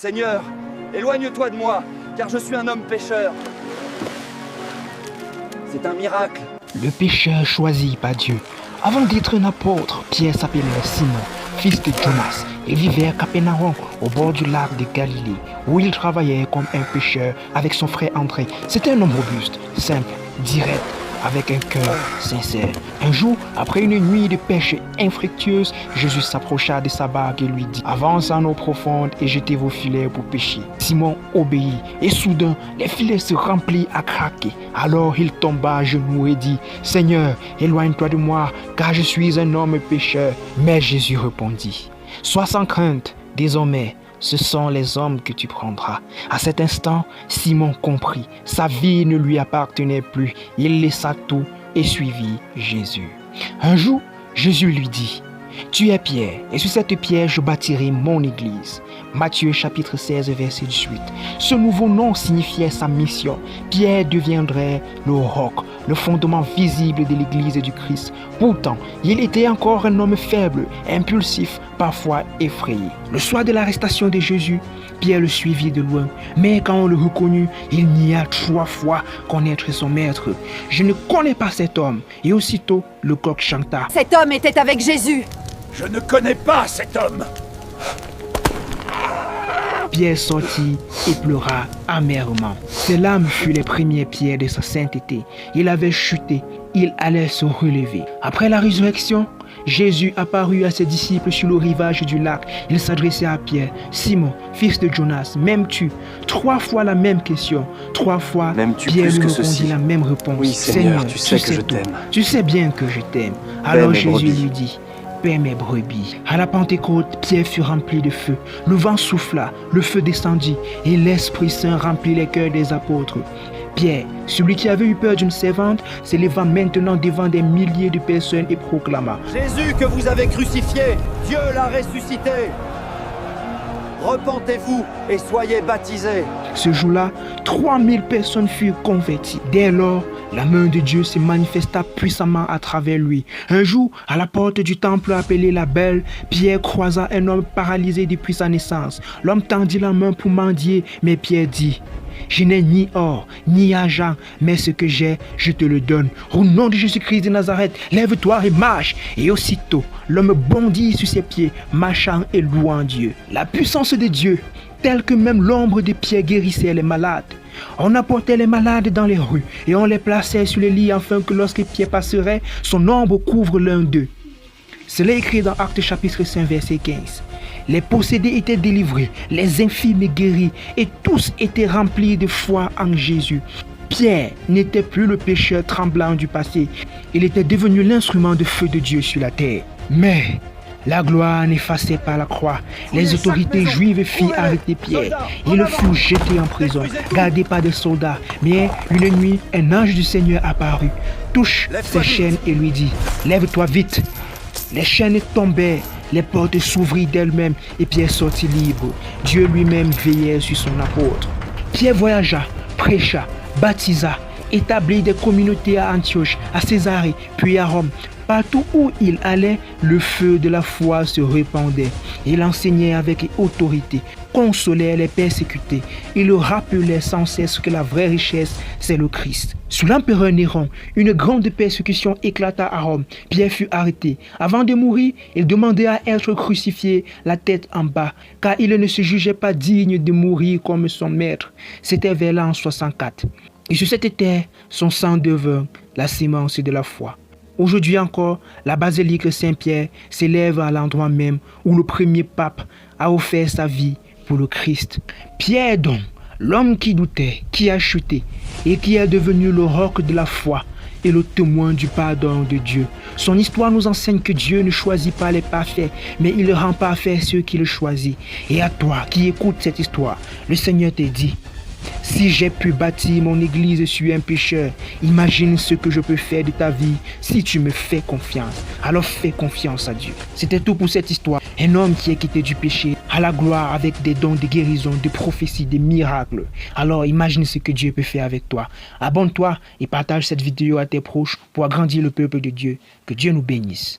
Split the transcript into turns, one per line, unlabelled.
Seigneur, éloigne-toi de moi, car je suis un homme pécheur. C'est un miracle.
Le pécheur choisi par Dieu. Avant d'être un apôtre, Pierre s'appelait Simon, fils de Jonas. Il vivait à Capernaum, au bord du lac de Galilée, où il travaillait comme un pêcheur avec son frère André. C'était un homme robuste, simple, direct, avec un cœur sincère. Un jour, après une nuit de pêche infructueuse, Jésus s'approcha de sa barque et lui dit: avance en eau profonde et jetez vos filets pour pêcher. Simon obéit et soudain, les filets se remplirent à craquer. Alors il tomba à genoux et dit: Seigneur, éloigne-toi de moi, car je suis un homme pécheur. Mais Jésus répondit: sois sans crainte, désormais, ce sont les hommes que tu prendras. À cet instant, Simon comprit. Sa vie ne lui appartenait plus. Il laissa tout et suivit Jésus. Un jour, Jésus lui dit: tu es Pierre, et sur cette pierre je bâtirai mon église. Matthieu chapitre 16, verset 18. Ce nouveau nom signifiait sa mission. Pierre deviendrait le roc, le fondement visible de l'église du Christ. Pourtant, il était encore un homme faible, impulsif, parfois effrayé. Le soir de l'arrestation de Jésus, Pierre le suivit de loin. Mais quand on le reconnut, il nia 3 fois connaître son maître. Je ne connais pas cet homme. Et aussitôt, le coq chanta:
cet homme était avec Jésus.
Je ne connais pas cet homme.
Pierre sortit et pleura amèrement. Ses larmes furent les premières pierres de sa sainteté. Il avait chuté, il allait se relever. Après la résurrection, Jésus apparut à ses disciples sur le rivage du lac. Il s'adressait à Pierre: Simon, fils de Jonas, m'aimes-tu? 3 fois la même question. 3 fois, Pierre lui répondit la même réponse:
oui, Seigneur, tu sais que je t'aime.
Tu sais bien que je t'aime. Alors Jésus lui dit: paie mes brebis. À la Pentecôte, Pierre fut rempli de feu. Le vent souffla, le feu descendit et l'Esprit Saint remplit les cœurs des apôtres. Pierre, celui qui avait eu peur d'une servante, s'éleva maintenant devant des milliers de personnes et proclama:
Jésus que vous avez crucifié, Dieu l'a ressuscité. Repentez-vous et soyez baptisés.
Ce jour-là, 3000 personnes furent converties. Dès lors, la main de Dieu se manifesta puissamment à travers lui. Un jour, à la porte du temple appelé la Belle, Pierre croisa un homme paralysé depuis sa naissance. L'homme tendit la main pour mendier, mais Pierre dit: je n'ai ni or, ni argent, mais ce que j'ai, je te le donne. Au nom de Jésus-Christ de Nazareth, lève-toi et marche. Et aussitôt, l'homme bondit sur ses pieds, marchant et louant Dieu. La puissance de Dieu, telle que même l'ombre de Pierre guérissait les malades. On apportait les malades dans les rues et on les plaçait sur les lits afin que lorsque Pierre passerait, son ombre couvre l'un d'eux. Cela est écrit dans Actes chapitre 5, verset 15. Les possédés étaient délivrés, les infirmes guéris, et tous étaient remplis de foi en Jésus. Pierre n'était plus le pécheur tremblant du passé, il était devenu l'instrument de feu de Dieu sur la terre. Mais la gloire n'effaçait pas la croix. Les autorités juives firent arrêter Pierre. Il fut jeté en prison, gardé par des soldats. Mais une nuit, un ange du Seigneur apparut, touche ses chaînes et lui dit: lève-toi vite. Les chaînes tombèrent, les portes s'ouvrirent d'elles-mêmes et Pierre sortit libre. Dieu lui-même veillait sur son apôtre. Pierre voyagea, prêcha, baptisa, établit des communautés à Antioche, à Césarée, puis à Rome. Partout où il allait, le feu de la foi se répandait. Il enseignait avec autorité, consolait les persécutés. Il rappelait sans cesse que la vraie richesse, c'est le Christ. Sous l'empereur Néron, une grande persécution éclata à Rome. Pierre fut arrêté. Avant de mourir, il demandait à être crucifié, la tête en bas, car il ne se jugeait pas digne de mourir comme son maître. C'était vers l'an 64. Et sur cette terre, son sang devint la sémence de la foi. Aujourd'hui encore, la basilique Saint-Pierre s'élève à l'endroit même où le premier pape a offert sa vie pour le Christ. Pierre donc, l'homme qui doutait, qui a chuté et qui est devenu le roc de la foi et le témoin du pardon de Dieu. Son histoire nous enseigne que Dieu ne choisit pas les parfaits, mais il rend parfaits ceux qui le choisissent. Et à toi qui écoutes cette histoire, le Seigneur te dit: si j'ai pu bâtir mon église sur un pécheur, imagine ce que je peux faire de ta vie si tu me fais confiance. Alors fais confiance à Dieu. C'était tout pour cette histoire. Un homme qui est quitté du péché à la gloire avec des dons de guérison, de prophétie, de miracles. Alors imagine ce que Dieu peut faire avec toi. Abonne-toi et partage cette vidéo à tes proches pour agrandir le peuple de Dieu. Que Dieu nous bénisse.